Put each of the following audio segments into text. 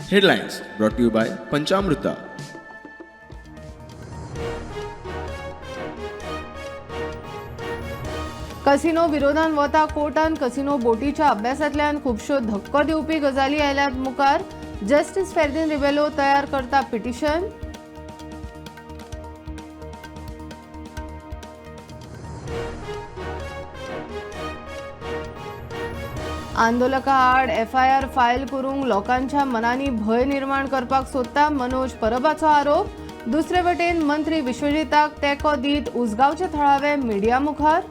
Headlines brought to you by Panchamrita. कसिनो विरोधान वता कोर्टान कसिनो बोटीच्या अभ्यासातल्यान खुबश्यो धक्को दिवपी गजाली आयल्यात मुखार. जस्टिस फेर्दिन रिबेलो तयार करता पिटिशन. आंदोलका आड FIR फायल करूंक लोकांच्या मनांनी भय निर्माण करपाक सोदता मनोज परबाचो आरोप. दुसरे वटेन मंत्री विश्वजिताक तेंको दीत उसगांवचे थळावे मिडिया मुखार.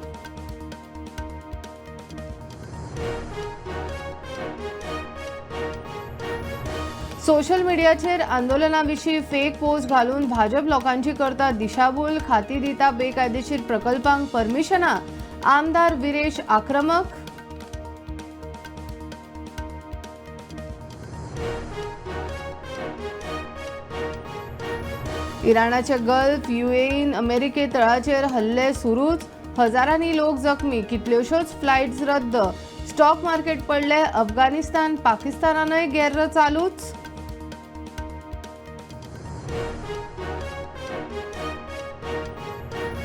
सोशल मिडियाचेर आंदोलनाविशीं फेक पोस्ट घालून भाजप लोकांची करता दिशाभूल. खाती दिता बेकायदेशीर प्रकल्पांक परमिशनां. आमदार विरेश आक्रमक. इराणाचे गल्फ UAEन अमेरिके तळाचेर हल्ले सुरूच. हजारांनी लोक जखमी. कितल्योश्योच फ्लायट्स रद्द. स्टॉक मार्केट पडले. अफगाणिस्तान पाकिस्तानानय गैर चालूच.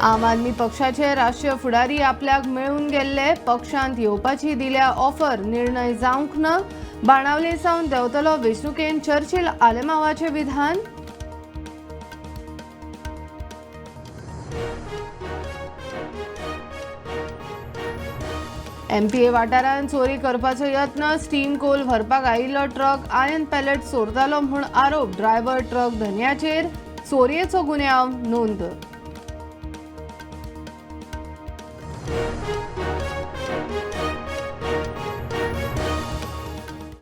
आम आदमी पक्षाचे राष्ट्रीय फुडारी आपल्याक मेळून गेल्ले. पक्षांत येवपाची दिल्या ऑफर. निर्णय जावंक ना. बाणावले सावन देंवतलो वेंचणुकेन चर्चिल आलेमावाचे विधान. MPA वाठारांत चोरी करपाचो यत्न. स्टीम कोल व्हरपाक आयिल्लो ट्रक आयन पॅलेट चोरतालो म्हूण आरोप. Driver truck धन्याचेर. चोरयेचो गुन्यांव नोंद.